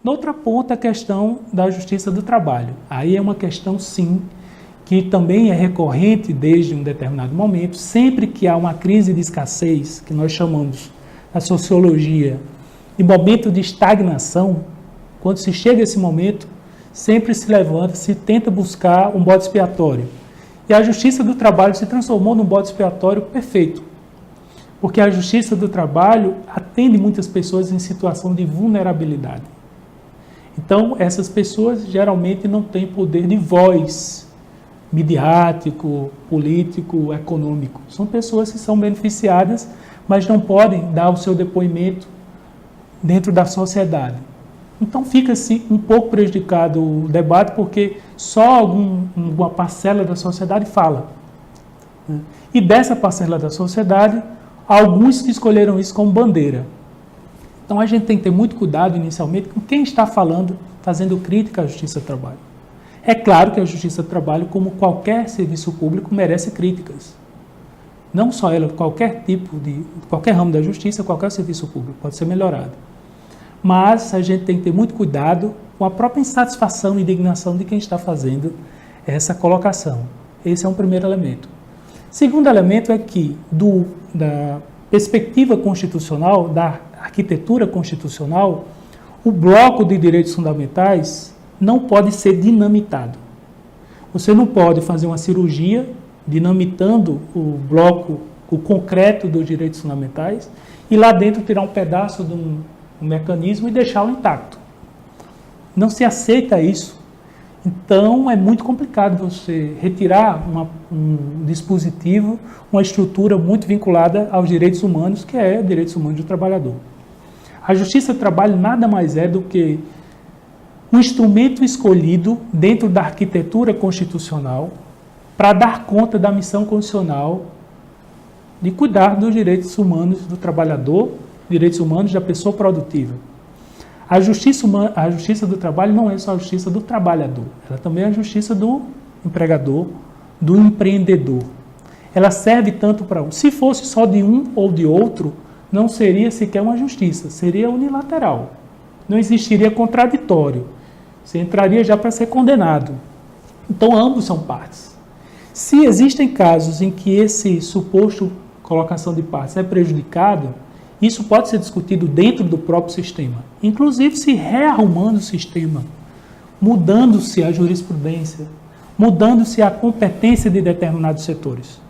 Noutra ponta, a questão da justiça do trabalho. Aí é uma questão, sim, que também é recorrente desde um determinado momento. Sempre que há uma crise de escassez, que nós chamamos na sociologia de momento de estagnação, quando se chega a esse momento, sempre se levanta, se tenta buscar um bode expiatório. E a justiça do trabalho se transformou num bode expiatório perfeito, porque a justiça do trabalho atende muitas pessoas em situação de vulnerabilidade. Então, essas pessoas geralmente não têm poder de voz midiático, político, econômico. São pessoas que são beneficiadas, mas não podem dar o seu depoimento dentro da sociedade. Então, fica-se um pouco prejudicado o debate, porque só alguma parcela da sociedade fala. E dessa parcela da sociedade, há alguns que escolheram isso como bandeira. Então, a gente tem que ter muito cuidado, inicialmente, com quem está falando, fazendo crítica à justiça do trabalho. É claro que a justiça do trabalho, como qualquer serviço público, merece críticas. Não só ela, qualquer ramo da justiça, qualquer serviço público pode ser melhorado. Mas a gente tem que ter muito cuidado com a própria insatisfação e indignação de quem está fazendo essa colocação. Esse é um primeiro elemento. Segundo elemento é que, da perspectiva constitucional, da arquitetura constitucional, o bloco de direitos fundamentais não pode ser dinamitado. Você não pode fazer uma cirurgia dinamitando o bloco, o concreto dos direitos fundamentais, e lá dentro tirar um pedaço de um mecanismo e deixá-lo intacto. Não se aceita isso. Então, é muito complicado você retirar um dispositivo, uma estrutura muito vinculada aos direitos humanos, que é direitos humanos do trabalhador. A justiça do trabalho nada mais é do que um instrumento escolhido dentro da arquitetura constitucional para dar conta da missão constitucional de cuidar dos direitos humanos do trabalhador, direitos humanos da pessoa produtiva. A justiça do trabalho não é só a justiça do trabalhador, ela também é a justiça do empregador, do empreendedor. Ela serve tanto para um. Se fosse só de um ou de outro, não seria sequer uma justiça, seria unilateral. Não existiria contraditório. Você entraria já para ser condenado. Então, ambos são partes. Se existem casos em que esse suposto colocação de partes é prejudicado, isso pode ser discutido dentro do próprio sistema, inclusive se rearrumando o sistema, mudando-se a jurisprudência, mudando-se a competência de determinados setores.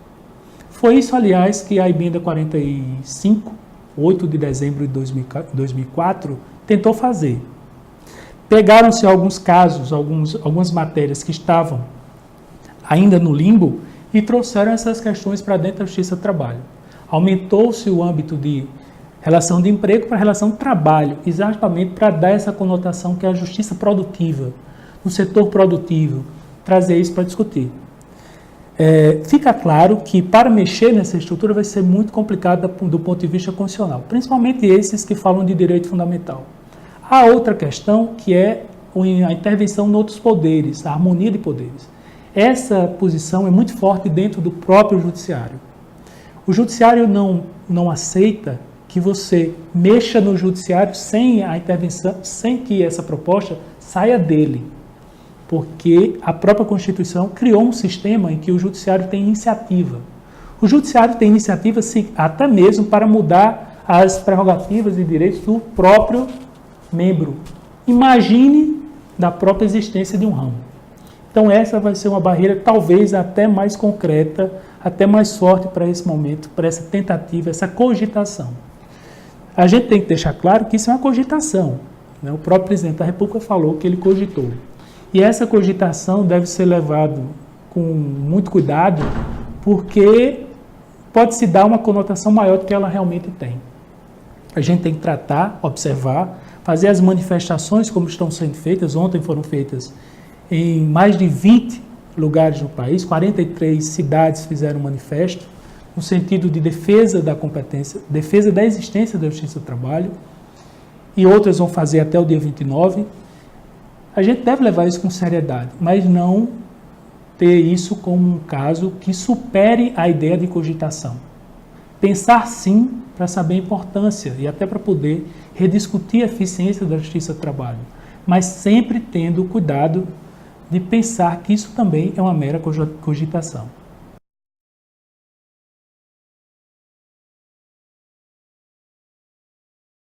Foi isso, aliás, que a emenda 45, 8 de dezembro de 2004, tentou fazer. Pegaram-se alguns casos, algumas matérias que estavam ainda no limbo e trouxeram essas questões para dentro da Justiça do Trabalho. Aumentou-se o âmbito de relação de emprego para relação de trabalho, exatamente para dar essa conotação que é a justiça produtiva, no setor produtivo, trazer isso para discutir. Fica claro que para mexer nessa estrutura vai ser muito complicado do ponto de vista constitucional, principalmente esses que falam de direito fundamental. Há outra questão que é a intervenção em outros poderes, a harmonia de poderes. Essa posição é muito forte dentro do próprio judiciário. O judiciário não aceita que você mexa no judiciário sem a intervenção, sem que essa proposta saia dele, porque a própria Constituição criou um sistema em que o judiciário tem iniciativa. O judiciário tem iniciativa até mesmo para mudar as prerrogativas e direitos do próprio membro. Imagine da própria existência de um ramo. Então essa vai ser uma barreira talvez até mais concreta, até mais forte para esse momento, para essa tentativa, essa cogitação. A gente tem que deixar claro que isso é uma cogitação, né? O próprio presidente da República falou que ele cogitou. E essa cogitação deve ser levada com muito cuidado, porque pode se dar uma conotação maior do que ela realmente tem. A gente tem que tratar, observar, fazer as manifestações como estão sendo feitas. Ontem foram feitas em mais de 20 lugares no país, 43 cidades fizeram um manifesto, no sentido de defesa da competência, defesa da existência da Justiça do Trabalho, e outras vão fazer até o dia 29. A gente deve levar isso com seriedade, mas não ter isso como um caso que supere a ideia de cogitação. Pensar sim para saber a importância e até para poder rediscutir a eficiência da Justiça do Trabalho. mas sempre tendo o cuidado de pensar que isso também é uma mera cogitação.